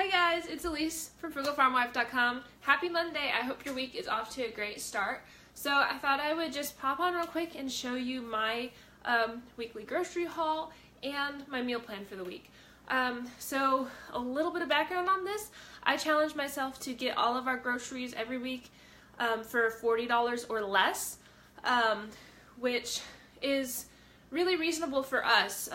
Hi guys, it's Elise from frugalfarmwife.com. Happy Monday. I hope your week is off to a great start. So I thought I would just pop on real quick and show you my weekly grocery haul and my meal plan for the week. So a little bit of background on this. I challenged myself to get all of our groceries every week for $40 or less, which is really reasonable for us.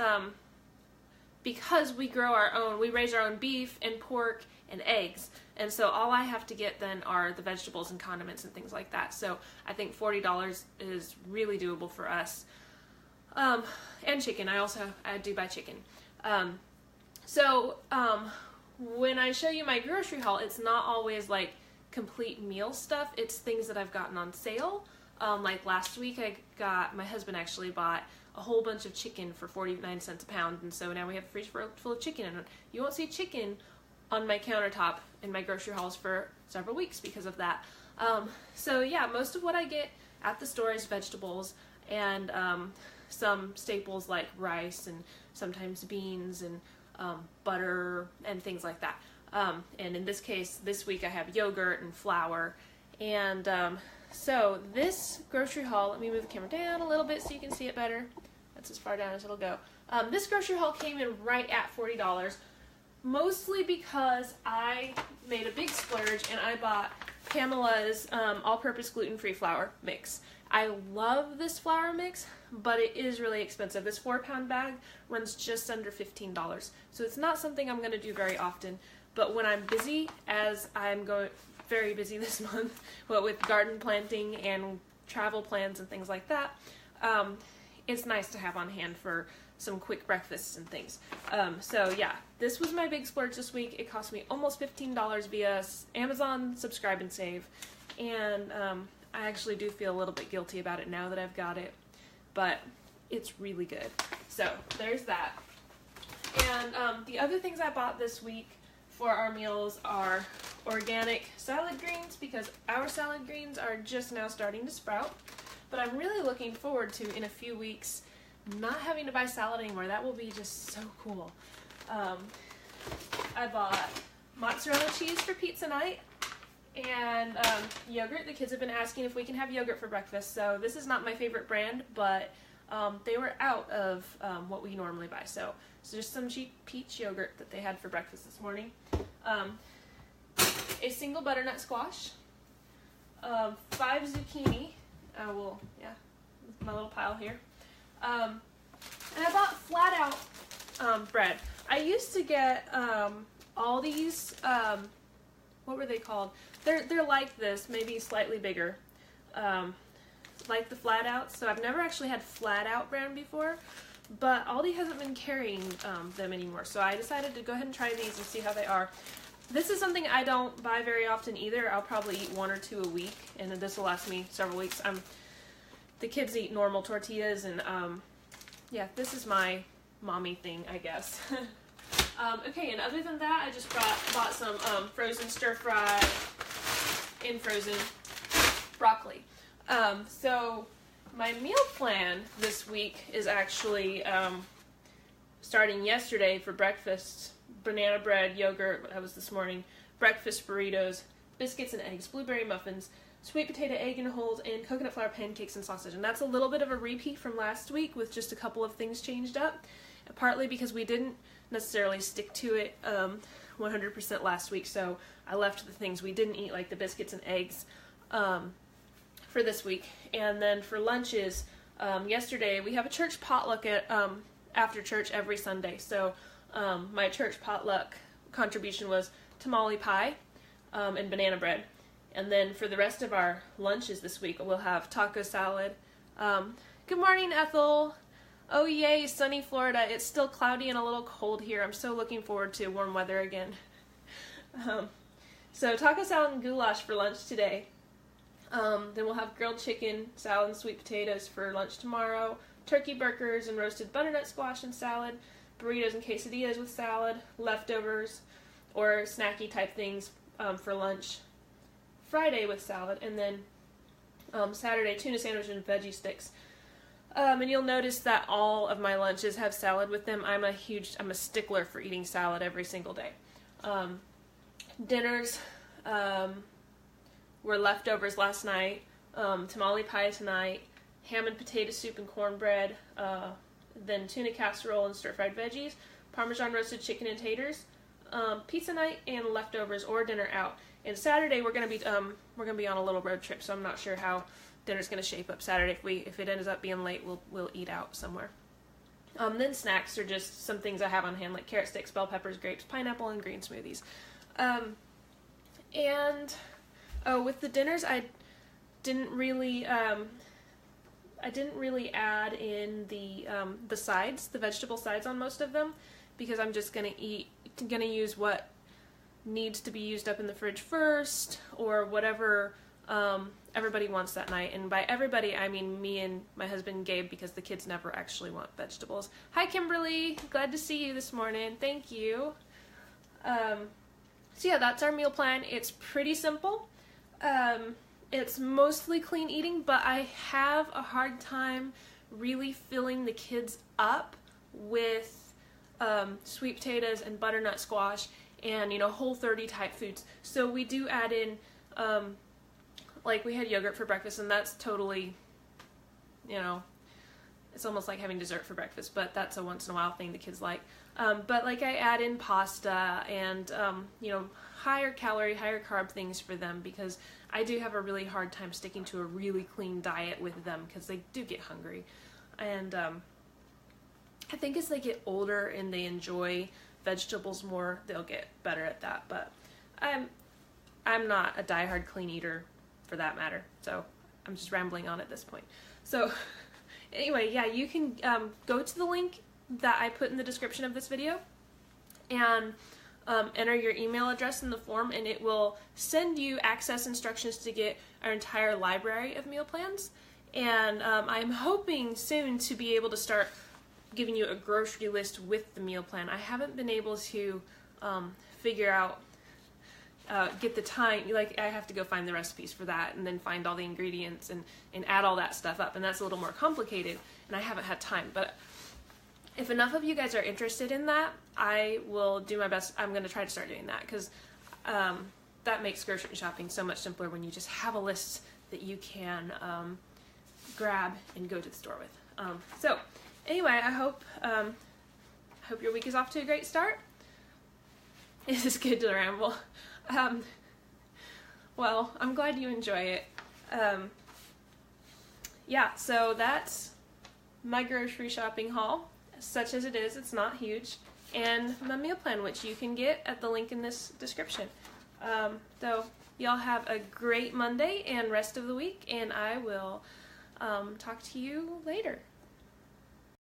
Because we grow our own, we raise our own beef and pork and eggs, and so all I have to get then are the vegetables and condiments and things like that. So I think $40 is really doable for us. And chicken, I do buy chicken. When I show you my grocery haul, it's not always like complete meal stuff. It's things that I've gotten on sale. Like last week my husband actually bought a whole bunch of chicken for 49 cents a pound, and so now we have a fridge full of chicken, and you won't see chicken on my countertop in my grocery hauls for several weeks because of that. So yeah, most of what I get at the store is vegetables and some staples like rice and sometimes beans and butter and things like that. And in this case, this week I have yogurt and flour. And so this grocery haul, let me move the camera down a little bit so you can see it better. That's as far down as it'll go. This grocery haul came in right at $40, mostly because I made a big splurge and I bought Pamela's all-purpose gluten-free flour mix. I love this flour mix, but it is really expensive. This 4-pound bag runs just under $15, so it's not something I'm going to do very often. But when I'm busy, as I'm very busy this month, with garden planting and travel plans and things like that, it's nice to have on hand for some quick breakfasts and things. So yeah, this was my big splurge this week. It cost me almost $15 via Amazon Subscribe and Save, and I actually do feel a little bit guilty about it now that I've got it, but it's really good. So there's that. And the other things I bought this week for our meals are organic salad greens, because our salad greens are just now starting to sprout. But I'm really looking forward to, in a few weeks, not having to buy salad anymore. That will be just so cool. I bought mozzarella cheese for pizza night and yogurt. The kids have been asking if we can have yogurt for breakfast. So this is not my favorite brand, but they were out of what we normally buy. So just some cheap peach yogurt that they had for breakfast this morning. A single butternut squash, 5 zucchini. My little pile here. And I bought flat out bread. I used to get all these, what were they called? They're like this, maybe slightly bigger, like the flat out. So I've never actually had flat out brand before, but Aldi hasn't been carrying them anymore. So I decided to go ahead and try these and see how they are. This is something I don't buy very often either. I'll probably eat 1 or 2 a week, and this will last me several weeks. The kids eat normal tortillas, and yeah, this is my mommy thing, I guess. Okay, and other than that, I just bought some frozen stir-fry and frozen broccoli. So my meal plan this week is actually starting yesterday for breakfast. Banana bread, yogurt, that was this morning, breakfast burritos, biscuits and eggs, blueberry muffins, sweet potato egg and holes, and coconut flour pancakes and sausage. And that's a little bit of a repeat from last week with just a couple of things changed up, partly because we didn't necessarily stick to it 100% last week, so I left the things we didn't eat, like the biscuits and eggs, for this week. And then for lunches, yesterday we have a church potluck at after church every Sunday, so my church potluck contribution was tamale pie and banana bread. And then for the rest of our lunches this week, we'll have taco salad. Good morning, Ethel. Oh yay, sunny Florida. It's still cloudy and a little cold here. I'm so looking forward to warm weather again. So taco salad and goulash for lunch today. Then we'll have grilled chicken, salad, and sweet potatoes for lunch tomorrow. Turkey burgers and roasted butternut squash and salad. Burritos and quesadillas with salad. Leftovers or snacky type things for lunch Friday with salad. And then Saturday, tuna sandwich and veggie sticks. And you'll notice that all of my lunches have salad with them. I'm a stickler for eating salad every single day. Dinners were leftovers last night, tamale pie tonight, ham and potato soup and cornbread, then tuna casserole and stir-fried veggies, Parmesan roasted chicken and taters, pizza night, and leftovers or dinner out. And Saturday we're gonna be on a little road trip, so I'm not sure how dinner's gonna shape up Saturday. If it ends up being late, we'll eat out somewhere. Then snacks are just some things I have on hand, like carrot sticks, bell peppers, grapes, pineapple, and green smoothies. With the dinners, I didn't really add in the sides, the vegetable sides on most of them, because I'm just gonna use what needs to be used up in the fridge first, or whatever everybody wants that night. And by everybody, I mean me and my husband Gabe, because the kids never actually want vegetables. Hi Kimberly, glad to see you this morning. Thank you. So yeah, that's our meal plan. It's pretty simple. It's mostly clean eating, but I have a hard time really filling the kids up with sweet potatoes and butternut squash and, Whole30 type foods. So we do add in, like we had yogurt for breakfast, and that's totally, it's almost like having dessert for breakfast, but that's a once in a while thing the kids like. But like I add in pasta and, higher calorie, higher carb things for them, because I do have a really hard time sticking to a really clean diet with them, because they do get hungry. And I think as they get older and they enjoy vegetables more, they'll get better at that. But I'm not a diehard clean eater for that matter, so I'm just rambling on at this point. So anyway, yeah, you can go to the link that I put in the description of this video and enter your email address in the form, and it will send you access instructions to get our entire library of meal plans. And I'm hoping soon to be able to start giving you a grocery list with the meal plan. I haven't been able to figure out, get the time, like I have to go find the recipes for that and then find all the ingredients and add all that stuff up, and that's a little more complicated, and I haven't had time. But if enough of you guys are interested in that, I will do my best. I'm going to try to start doing that, because that makes grocery shopping so much simpler when you just have a list that you can grab and go to the store with. So anyway, I hope your week is off to a great start. It is good to ramble. Well, I'm glad you enjoy it. Yeah, so that's my grocery shopping haul. Such as it is, it's not huge, and my meal plan, which you can get at the link in this description. So y'all have a great Monday and rest of the week, and I will talk to you later.